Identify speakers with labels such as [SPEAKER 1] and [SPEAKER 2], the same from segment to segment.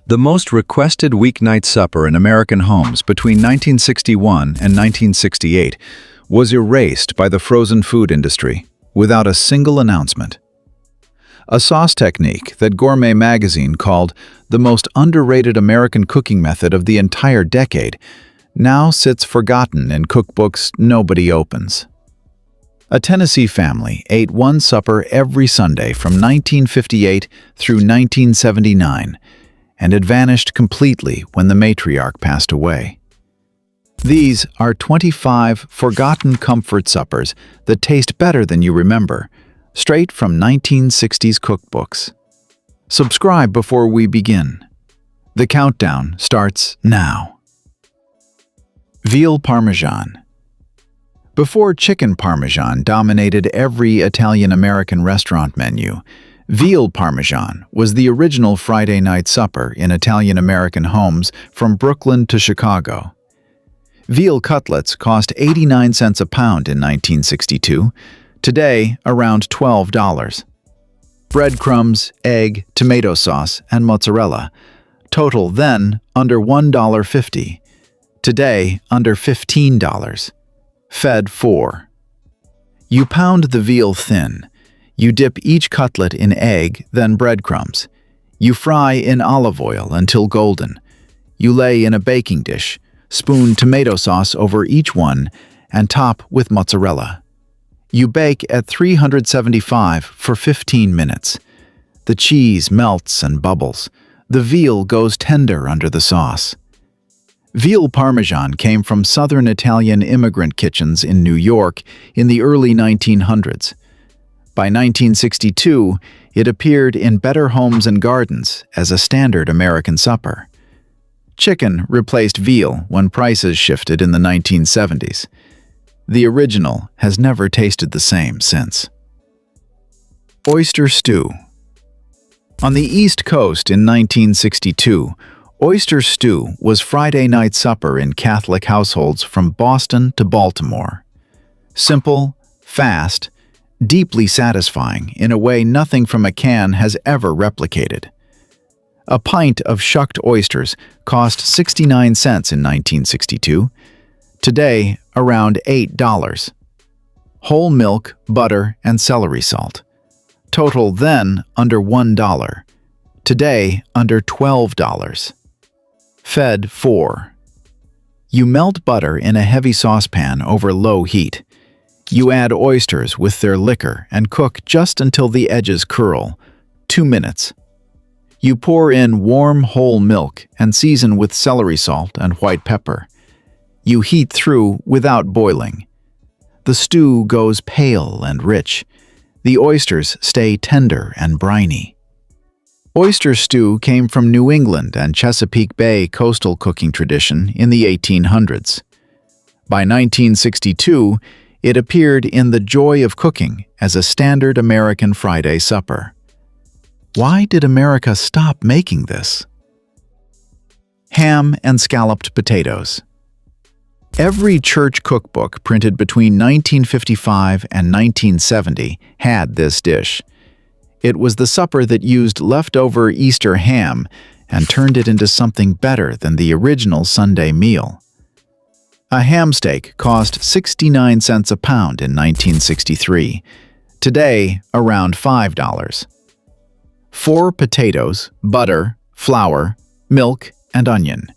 [SPEAKER 1] The most requested weeknight supper in American homes between 1961 and 1968 was erased by the frozen food industry without a single announcement. A sauce technique that Gourmet Magazine called the most underrated American cooking method of the entire decade now sits forgotten in cookbooks nobody opens. A Tennessee family ate one supper every Sunday from 1958 through 1979, and it vanished completely when the matriarch passed away. These are 25 forgotten comfort suppers that taste better than you remember, straight from 1960s cookbooks. Subscribe before we begin. The countdown starts now. Veal Parmesan. Before chicken parmesan dominated every Italian-American restaurant menu, veal parmesan was the original Friday night supper in Italian-American homes from Brooklyn to Chicago. Veal cutlets cost 89 cents a pound in 1962, today around $12. Breadcrumbs, egg, tomato sauce, and mozzarella. Total then under $1.50, today under $15. Fed 4. You pound the veal thin. You dip each cutlet in egg, then breadcrumbs. You fry in olive oil until golden. You lay in a baking dish, spoon tomato sauce over each one, and top with mozzarella. You bake at 375 for 15 minutes. The cheese melts and bubbles. The veal goes tender under the sauce. Veal Parmesan came from southern Italian immigrant kitchens in New York in the early 1900s. By 1962, it appeared in better homes and gardens as a standard American supper. Chicken replaced veal when prices shifted in the 1970s. The original has never tasted the same since. Oyster stew. On the East Coast in 1962, oyster stew was Friday night supper in Catholic households from Boston to Baltimore. Simple, fast, deeply satisfying in a way nothing from a can has ever replicated. A pint of shucked oysters cost 69 cents in 1962, today around $8. Whole milk, butter, and celery salt. Total then under $1, today under $12. Fed 4. You melt butter in a heavy saucepan over low heat. You add oysters with their liquor and cook just until the edges curl, 2 minutes. You pour in warm whole milk and season with celery salt and white pepper. You heat through without boiling. The stew goes pale and rich. The oysters stay tender and briny. Oyster stew came from New England and Chesapeake Bay coastal cooking tradition in the 1800s. By 1962, it appeared in The Joy of Cooking as a standard American Friday supper. Why did America stop making this? Ham and scalloped potatoes. Every church cookbook printed between 1955 and 1970 had this dish. It was the supper that used leftover Easter ham and turned it into something better than the original Sunday meal. A ham steak cost 69 cents a pound in 1963, today around $5. 4 potatoes, butter, flour, milk, and onion.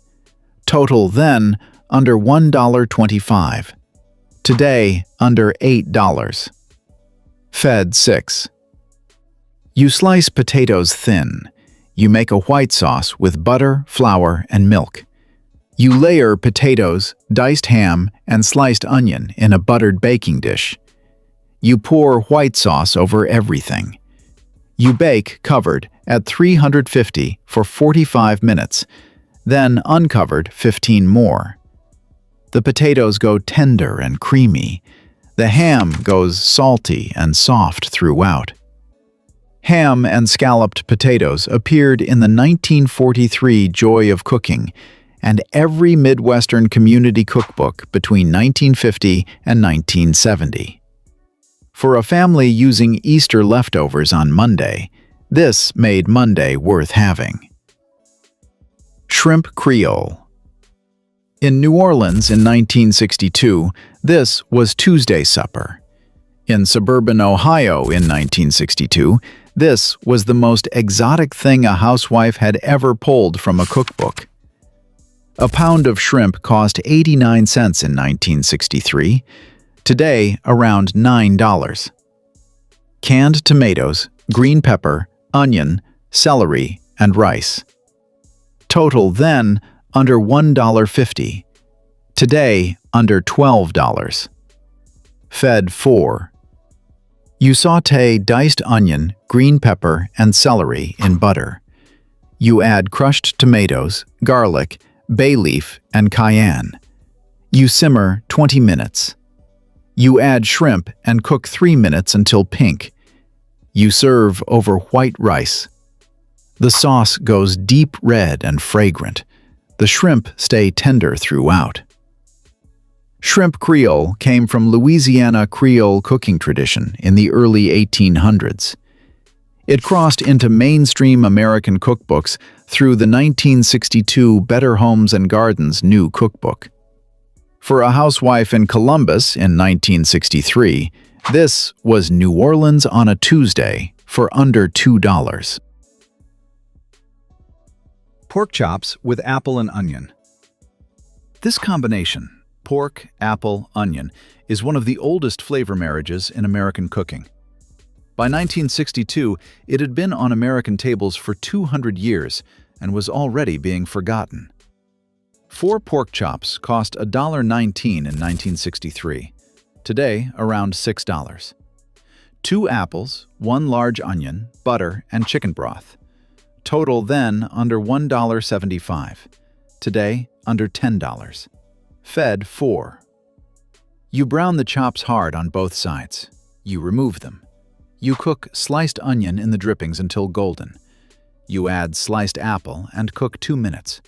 [SPEAKER 1] Total then under $1.25, today under $8. Fed 6. You slice potatoes thin. You make a white sauce with butter, flour, and milk. You layer potatoes, diced ham, and sliced onion in a buttered baking dish. You pour white sauce over everything. You bake covered at 350 for 45 minutes, then uncovered 15 more. The potatoes go tender and creamy. The ham goes salty and soft throughout. Ham and scalloped potatoes appeared in the 1943 Joy of Cooking and every Midwestern community cookbook between 1950 and 1970. For a family using Easter leftovers on Monday, this made Monday worth having. Shrimp Creole. In New Orleans in 1962, this was Tuesday supper. In suburban Ohio in 1962, this was the most exotic thing a housewife had ever pulled from a cookbook. A pound of shrimp cost 89 cents in 1963, today around $9. Canned tomatoes, green pepper, onion, celery, and rice. Total then under $1.50, today under $12. Fed 4. You sauté diced onion, green pepper, and celery in butter. You add crushed tomatoes, garlic, bay leaf, and cayenne. You simmer 20 minutes. You add shrimp and cook 3 minutes until pink. You serve over white rice. The sauce goes deep red and fragrant. The shrimp stay tender throughout. Shrimp Creole came from Louisiana Creole cooking tradition in the early 1800s. It crossed into mainstream American cookbooks through the 1962 Better Homes and Gardens New Cookbook. For a housewife in Columbus in 1963, this was New Orleans on a Tuesday for under $2. Pork chops with apple and onion. This combination, pork, apple, onion, is one of the oldest flavor marriages in American cooking. By 1962, it had been on American tables for 200 years and was already being forgotten. 4 pork chops cost $1.19 in 1963. Today, around $6. 2 apples, 1 large onion, butter, and chicken broth. Total then under $1.75. Today, under $10. Fed 4. You brown the chops hard on both sides. You remove them. You cook sliced onion in the drippings until golden. You add sliced apple and cook 2 minutes.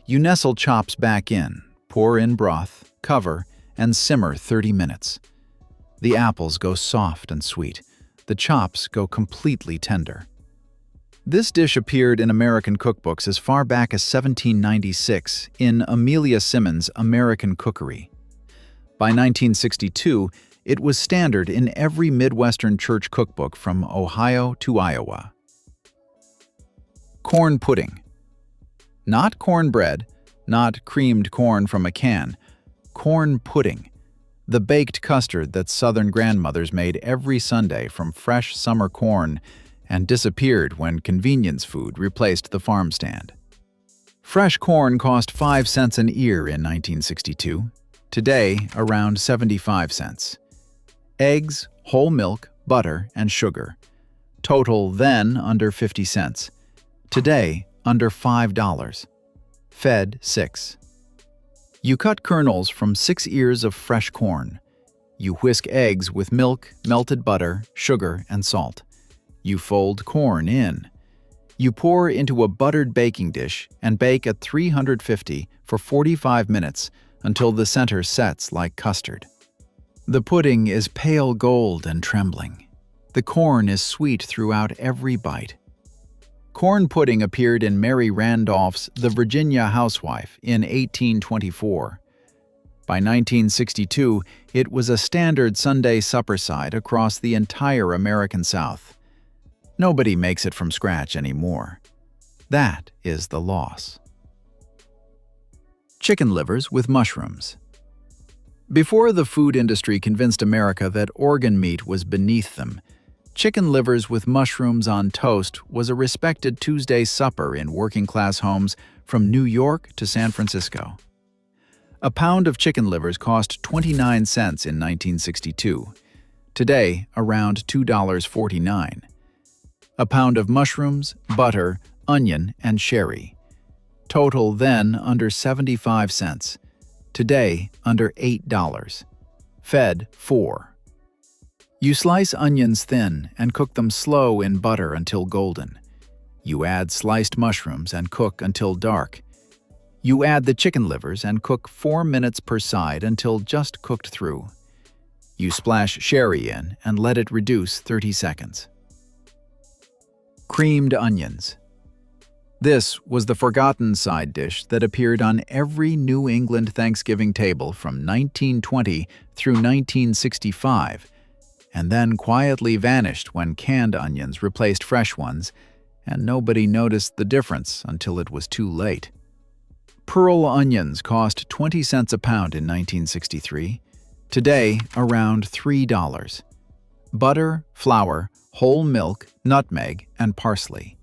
[SPEAKER 1] You nestle chops back in, pour in broth, cover, and simmer 30 minutes. The apples go soft and sweet. The chops go completely tender. This dish appeared in American cookbooks as far back as 1796 in Amelia Simmons' American Cookery. By 1962, it was standard in every Midwestern church cookbook from Ohio to Iowa. Corn pudding. Not cornbread, not creamed corn from a can. Corn pudding, the baked custard that Southern grandmothers made every Sunday from fresh summer corn and disappeared when convenience food replaced the farm stand. Fresh corn cost 5 cents an ear in 1962, today around 75 cents. Eggs, whole milk, butter, and sugar. Total then under 50 cents. Today under $5. Fed 6. You cut kernels from 6 ears of fresh corn. You whisk eggs with milk, melted butter, sugar, and salt. You fold corn in. You pour into a buttered baking dish and bake at 350 for 45 minutes until the center sets like custard. The pudding is pale gold and trembling. The corn is sweet throughout every bite. Corn pudding appeared in Mary Randolph's The Virginia Housewife in 1824. By 1962, it was a standard Sunday supper side across the entire American South. Nobody makes it from scratch anymore. That is the loss. Chicken livers with mushrooms. Before the food industry convinced America that organ meat was beneath them, chicken livers with mushrooms on toast was a respected Tuesday supper in working-class homes from New York to San Francisco. A pound of chicken livers cost 29 cents in 1962. Today, around $2.49. A pound of mushrooms, butter, onion, and sherry. Total then under 75 cents. Today, under $8. Fed 4. You slice onions thin and cook them slow in butter until golden. You add sliced mushrooms and cook until dark. You add the chicken livers and cook 4 minutes per side until just cooked through. You splash sherry in and let it reduce 30 seconds. Creamed onions. This was the forgotten side dish that appeared on every New England Thanksgiving table from 1920 through 1965, and then quietly vanished when canned onions replaced fresh ones, and nobody noticed the difference until it was too late. Pearl onions cost 20 cents a pound in 1963. Today, around $3. Butter, flour, whole milk, nutmeg, and parsley.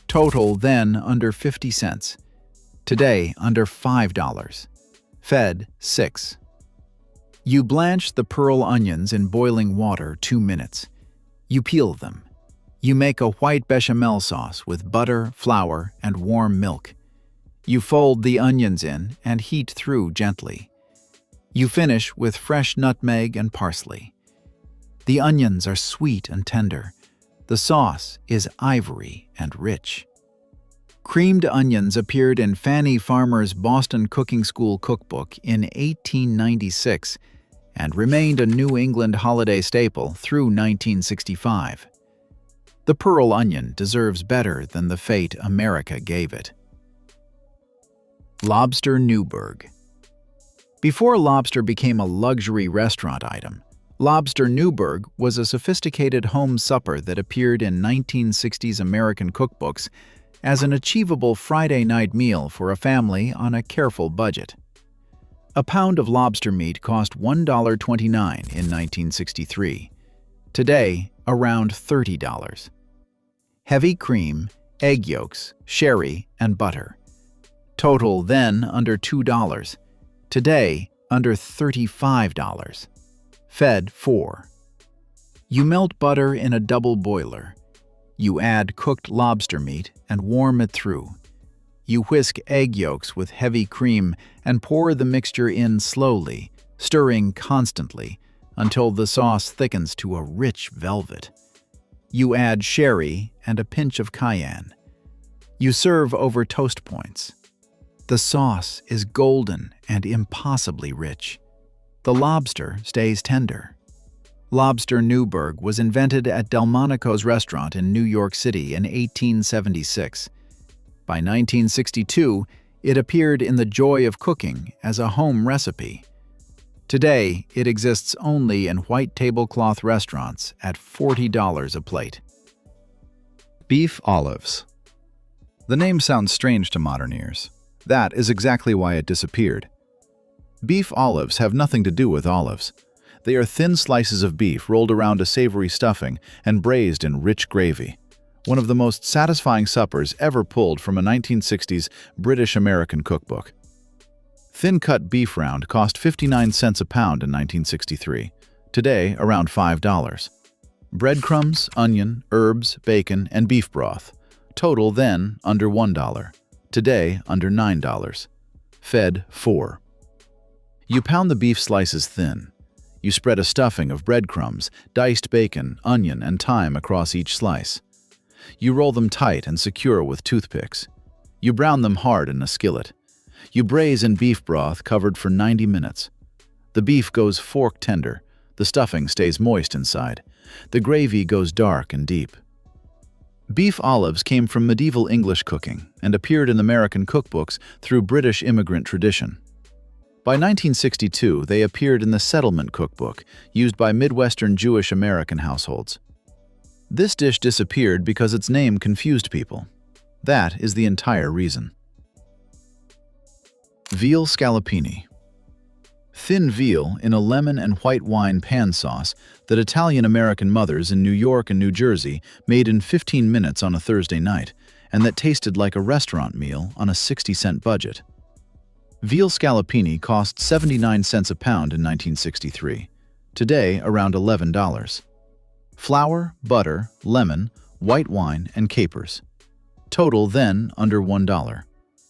[SPEAKER 1] Total then under 50 cents. Today, under $5. Fed, 6. You blanch the pearl onions in boiling water 2 minutes. You peel them. You make a white bechamel sauce with butter, flour, and warm milk. You fold the onions in and heat through gently. You finish with fresh nutmeg and parsley. The onions are sweet and tender. The sauce is ivory and rich. Creamed onions appeared in Fannie Farmer's Boston Cooking School cookbook in 1896 and remained a New England holiday staple through 1965. The pearl onion deserves better than the fate America gave it. Lobster Newburg. Before lobster became a luxury restaurant item, lobster Newburg was a sophisticated home supper that appeared in 1960s American cookbooks as an achievable Friday night meal for a family on a careful budget. A pound of lobster meat cost $1.29 in 1963. Today, around $30. Heavy cream, egg yolks, sherry, and butter. Total then under $2. Today, under $35. Fed, 4. You melt butter in a double boiler. You add cooked lobster meat and warm it through. You whisk egg yolks with heavy cream and pour the mixture in slowly, stirring constantly until the sauce thickens to a rich velvet. You add sherry and a pinch of cayenne. You serve over toast points. The sauce is golden and impossibly rich. The lobster stays tender. Lobster Newburg was invented at Delmonico's restaurant in New York City in 1876. By 1962, it appeared in The Joy of Cooking as a home recipe. Today, it exists only in white tablecloth restaurants at $40 a plate. Beef olives. The name sounds strange to modern ears. That is exactly why it disappeared. Beef olives have nothing to do with olives. They are thin slices of beef rolled around a savory stuffing and braised in rich gravy. One of the most satisfying suppers ever pulled from a 1960s British-American cookbook. Thin-cut beef round cost 59 cents a pound in 1963. Today, around $5. Breadcrumbs, onion, herbs, bacon, and beef broth. Total then under $1. Today, under $9. Fed, 4. You pound the beef slices thin. You spread a stuffing of breadcrumbs, diced bacon, onion, and thyme across each slice. You roll them tight and secure with toothpicks. You brown them hard in a skillet. You braise in beef broth covered for 90 minutes. The beef goes fork tender. The stuffing stays moist inside. The gravy goes dark and deep. Beef olives came from medieval English cooking and appeared in American cookbooks through British immigrant tradition. By 1962, they appeared in the Settlement Cookbook, used by Midwestern Jewish American households. This dish disappeared because its name confused people. That is the entire reason. Veal scallopini. Thin veal in a lemon and white wine pan sauce that Italian-American mothers in New York and New Jersey made in 15 minutes on a Thursday night, and that tasted like a restaurant meal on a 60-cent budget. Veal scallopini cost 79 cents a pound in 1963. Today, around $11. Flour, butter, lemon, white wine, and capers. Total then under $1.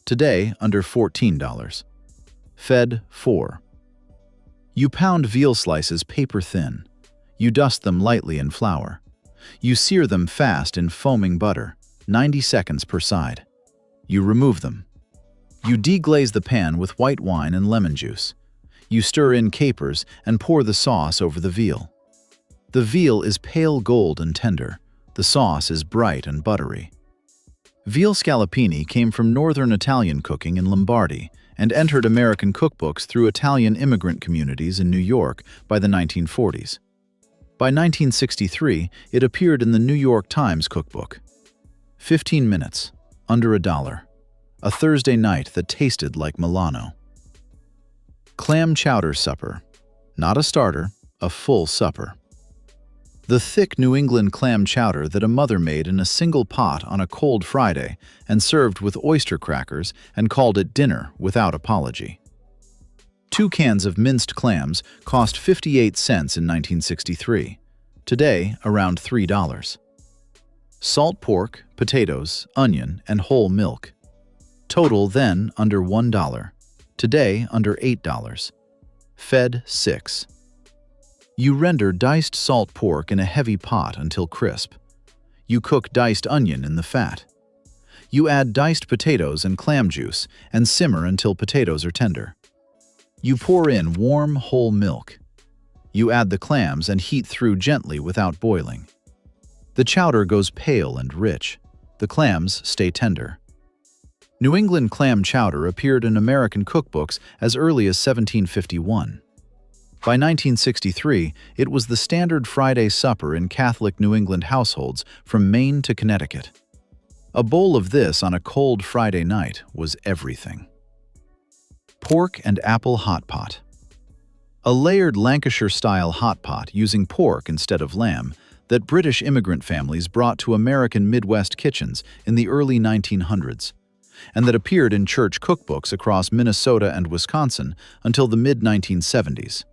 [SPEAKER 1] Today, under $14. Fed, 4. You pound veal slices paper thin. You dust them lightly in flour. You sear them fast in foaming butter, 90 seconds per side. You remove them. You deglaze the pan with white wine and lemon juice. You stir in capers and pour the sauce over the veal. The veal is pale gold and tender. The sauce is bright and buttery. Veal scallopini came from northern Italian cooking in Lombardy and entered American cookbooks through Italian immigrant communities in New York by the 1940s. By 1963, it appeared in the New York Times cookbook. 15 minutes, under $1. A Thursday night that tasted like Milano. Clam chowder supper. Not a starter, a full supper. The thick New England clam chowder that a mother made in a single pot on a cold Friday and served with oyster crackers and called it dinner without apology. 2 cans of minced clams cost 58 cents in 1963. Today, around $3. Salt pork, potatoes, onion, and whole milk. Total then under $1. Today, under $8. Fed 6. You render diced salt pork in a heavy pot until crisp. You cook diced onion in the fat. You add diced potatoes and clam juice and simmer until potatoes are tender. You pour in warm, whole milk. You add the clams and heat through gently without boiling. The chowder goes pale and rich. The clams stay tender. New England clam chowder appeared in American cookbooks as early as 1751. By 1963, it was the standard Friday supper in Catholic New England households from Maine to Connecticut. A bowl of this on a cold Friday night was everything. Pork and apple hot pot. A layered Lancashire-style hot pot using pork instead of lamb that British immigrant families brought to American Midwest kitchens in the early 1900s, and that appeared in church cookbooks across Minnesota and Wisconsin until the mid-1970s.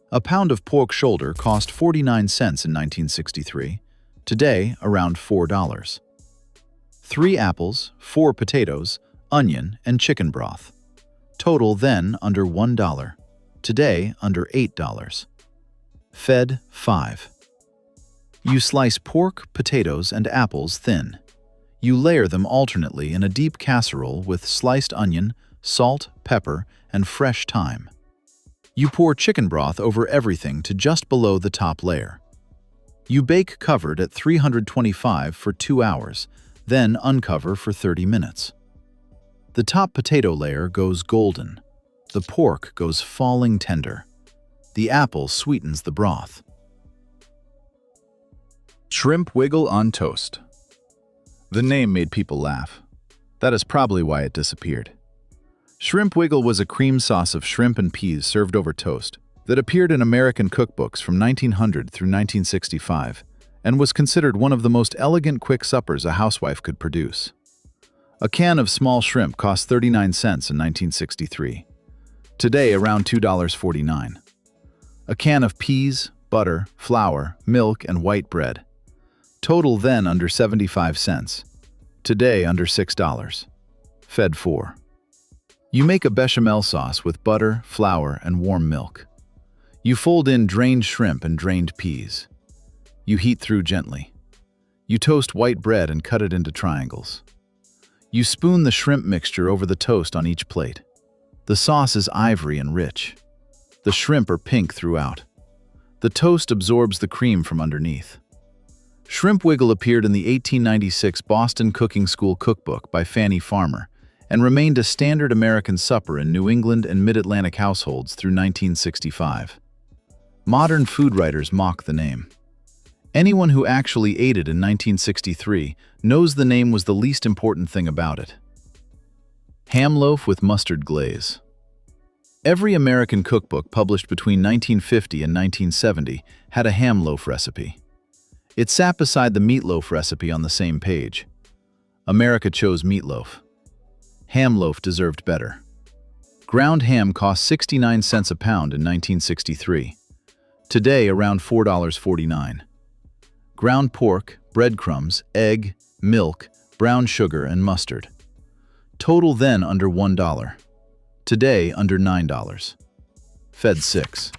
[SPEAKER 1] A pound of pork shoulder cost 49 cents in 1963. Today, around $4. 3 apples, 4 potatoes, onion, and chicken broth. Total then under $1. Today, under $8. Fed 5. You slice pork, potatoes, and apples thin. You layer them alternately in a deep casserole with sliced onion, salt, pepper, and fresh thyme. You pour chicken broth over everything to just below the top layer. You bake covered at 325 for 2 hours, then uncover for 30 minutes. The top potato layer goes golden. The pork goes falling tender. The apple sweetens the broth. Shrimp wiggle on toast. The name made people laugh. That is probably why it disappeared. Shrimp wiggle was a cream sauce of shrimp and peas served over toast that appeared in American cookbooks from 1900 through 1965 and was considered one of the most elegant quick suppers a housewife could produce. A can of small shrimp cost 39 cents in 1963. Today, around $2.49. A can of peas, butter, flour, milk, and white bread. Total then under 75 cents. Today, under $6. Fed 4. You make a bechamel sauce with butter, flour, and warm milk. You fold in drained shrimp and drained peas. You heat through gently. You toast white bread and cut it into triangles. You spoon the shrimp mixture over the toast on each plate. The sauce is ivory and rich. The shrimp are pink throughout. The toast absorbs the cream from underneath. Shrimp wiggle appeared in the 1896 Boston Cooking School cookbook by Fanny Farmer and remained a standard American supper in New England and Mid-Atlantic households through 1965. Modern food writers mock the name. Anyone who actually ate it in 1963 knows the name was the least important thing about it. Ham loaf with mustard glaze. Every American cookbook published between 1950 and 1970 had a ham loaf recipe. It sat beside the meatloaf recipe on the same page. America chose meatloaf. Ham loaf deserved better. Ground ham cost 69 cents a pound in 1963. Today, around $4.49. Ground pork, breadcrumbs, egg, milk, brown sugar, and mustard. Total then under $1. Today, under $9. Fed 6.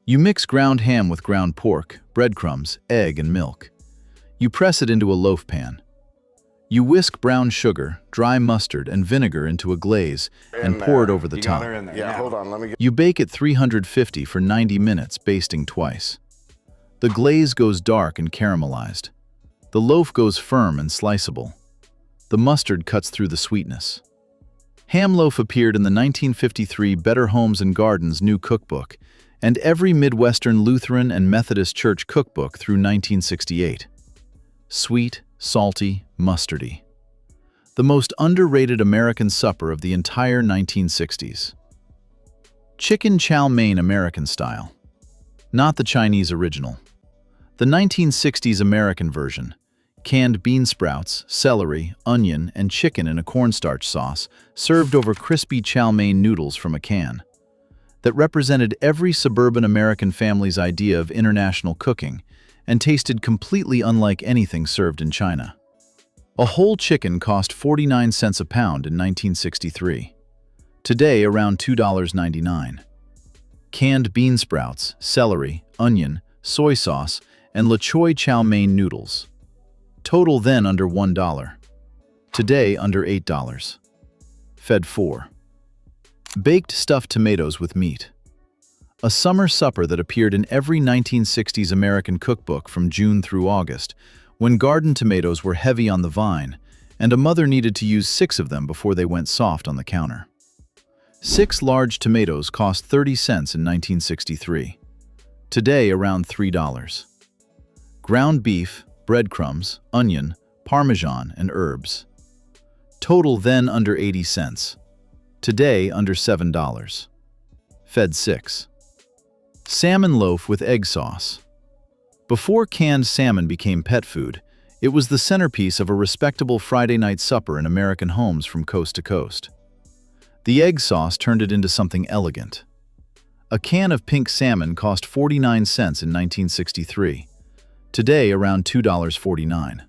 [SPEAKER 1] You mix ground ham with ground pork, breadcrumbs, egg, and milk. You press it into a loaf pan. You whisk brown sugar, dry mustard, and vinegar into a glaze and pour it over the top. You bake at 350 for 90 minutes, basting twice. The glaze goes dark and caramelized. The loaf goes firm and sliceable. The mustard cuts through the sweetness. Ham loaf appeared in the 1953 Better Homes and Gardens New Cookbook and every Midwestern Lutheran and Methodist Church cookbook through 1968. Sweet, salty, mustardy. The most underrated American supper of the entire 1960s. Chicken chow mein American style. Not the Chinese original. The 1960s American version. Canned bean sprouts, celery, onion, and chicken in a cornstarch sauce served over crispy chow mein noodles from a can. That represented every suburban American family's idea of international cooking and tasted completely unlike anything served in China. A whole chicken cost 49 cents a pound in 1963. Today, around $2.99. Canned bean sprouts, celery, onion, soy sauce, and la choy chow mein noodles. Total then under $1. Today under $8. Fed 4. Baked stuffed tomatoes with meat. A summer supper that appeared in every 1960s American cookbook from June through August, when garden tomatoes were heavy on the vine, and a mother needed to use 6 of them before they went soft on the counter. 6 large tomatoes cost 30 cents in 1963. Today around $3. Ground beef, breadcrumbs, onion, parmesan, and herbs. Total then under 80 cents. Today under $7. Fed 6. Salmon loaf with egg sauce. Before canned salmon became pet food, it was the centerpiece of a respectable Friday night supper in American homes from coast to coast. The egg sauce turned it into something elegant. A can of pink salmon cost 49 cents in 1963. Today around $2.49.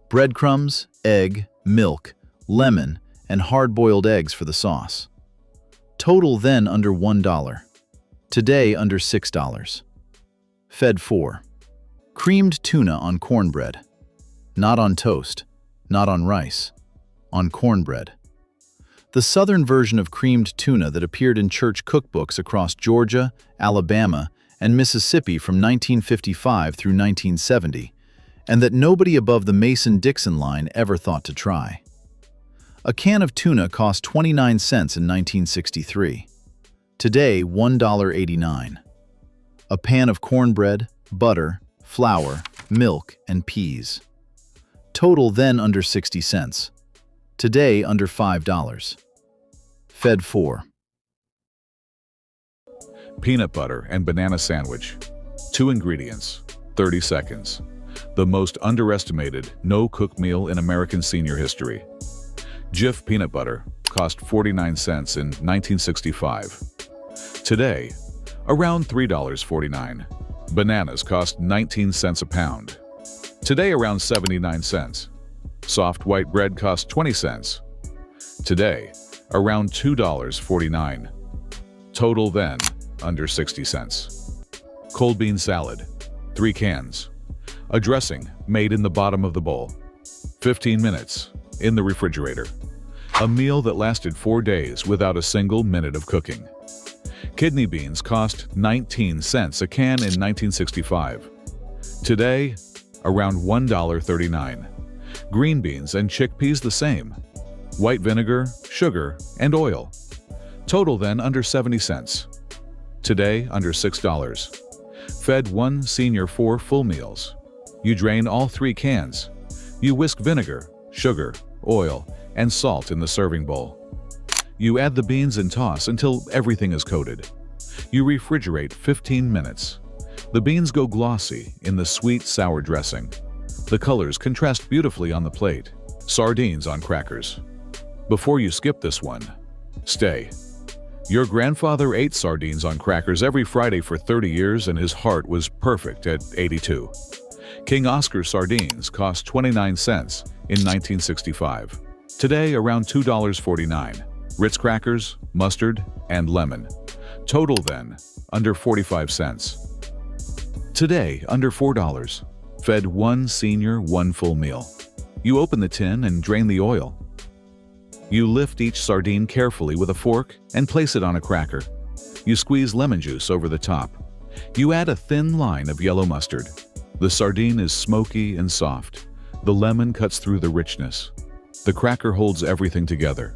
[SPEAKER 1] Breadcrumbs, egg, milk, lemon, and hard-boiled eggs for the sauce. Total then under $1. Today under $6. Fed 4. Creamed tuna on cornbread. Not on toast, not on rice, on cornbread. The southern version of creamed tuna that appeared in church cookbooks across Georgia, Alabama, and Mississippi from 1955 through 1970, and that nobody above the Mason-Dixon line ever thought to try. A can of tuna cost 29 cents in 1963. Today, $1.89. A pan of cornbread, butter, flour, milk, and peas. Total then under 60 cents. Today under $5. Fed 4.
[SPEAKER 2] Peanut butter and banana sandwich. 2 ingredients, 30 seconds. The most underestimated no-cook meal in American senior history. Jif peanut butter cost 49 cents in 1965. Today, around $3.49. Bananas cost 19 cents a pound. Today around 79 cents. Soft white bread cost 20 cents. Today, around $2.49. Total then, under 60 cents. Cold bean salad, 3 cans. A dressing made in the bottom of the bowl. 15 minutes, in the refrigerator. A meal that lasted 4 days without a single minute of cooking. Kidney beans cost 19 cents a can in 1965. Today, around $1.39. Green beans and chickpeas the same. White vinegar, sugar, and oil. Total then under 70 cents. Today under $6. Fed 1 senior 4 full meals. You drain all 3 cans. You whisk vinegar, sugar, oil, and salt in the serving bowl. You add the beans and toss until everything is coated. You refrigerate 15 minutes. The beans go glossy in the sweet, sour dressing. The colors contrast beautifully on the plate. Sardines on crackers. Before you skip this one, stay. Your grandfather ate sardines on crackers every Friday for 30 years and his heart was perfect at 82. King Oscar sardines cost 29 cents in 1965. Today around $2.49. Ritz crackers, mustard, and lemon. Total then, under 45 cents. Today, under $4. Fed 1 senior 1 full meal. You open the tin and drain the oil. You lift each sardine carefully with a fork and place it on a cracker. You squeeze lemon juice over the top. You add a thin line of yellow mustard. The sardine is smoky and soft. The lemon cuts through the richness. The cracker holds everything together.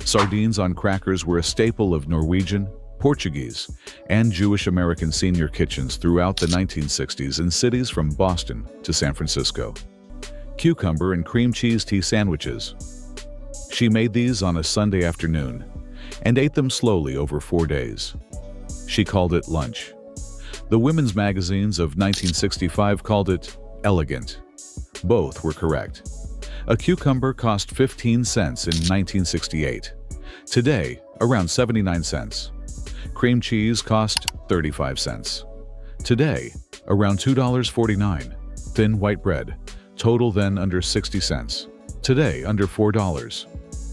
[SPEAKER 2] Sardines on crackers were a staple of Norwegian, Portuguese, and Jewish American senior kitchens throughout the 1960s in cities from Boston to San Francisco. Cucumber and cream cheese tea sandwiches. She made these on a Sunday afternoon and ate them slowly over 4 days. She called it lunch. The women's magazines of 1965 called it elegant. Both were correct. A cucumber cost 15 cents in 1968. Today, around 79 cents. Cream cheese cost 35 cents. Today, around $2.49. Thin white bread, total then under 60 cents. Today, under $4.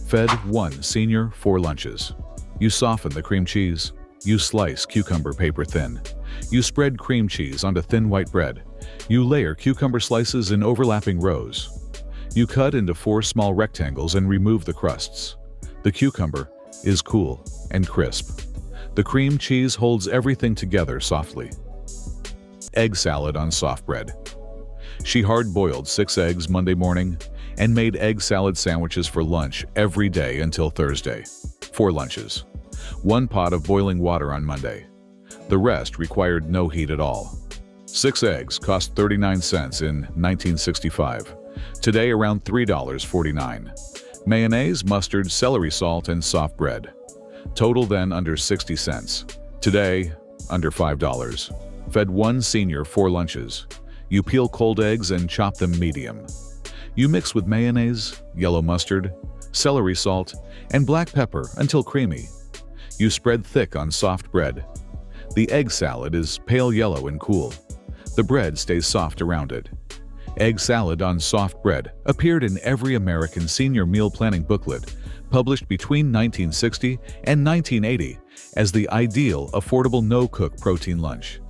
[SPEAKER 2] Fed 1 senior 4 lunches. You soften the cream cheese. You slice cucumber paper thin. You spread cream cheese onto thin white bread. You layer cucumber slices in overlapping rows. You cut into 4 small rectangles and remove the crusts. The cucumber is cool and crisp. The cream cheese holds everything together softly. Egg salad on soft bread. She hard-boiled 6 eggs Monday morning and made egg salad sandwiches for lunch every day until Thursday. 4 lunches. 1 pot of boiling water on Monday. The rest required no heat at all. 6 eggs cost 39 cents in 1965. Today around $3.49. Mayonnaise, mustard, celery salt, and soft bread. Total then under 60 cents. Today, under $5. Fed 1 senior 4 lunches. You peel cold eggs and chop them medium. You mix with mayonnaise, yellow mustard, celery salt, and black pepper until creamy. You spread thick on soft bread. The egg salad is pale yellow and cool. The bread stays soft around it. Egg salad on soft bread appeared in every American senior meal planning booklet published between 1960 and 1980 as the ideal affordable no-cook protein lunch.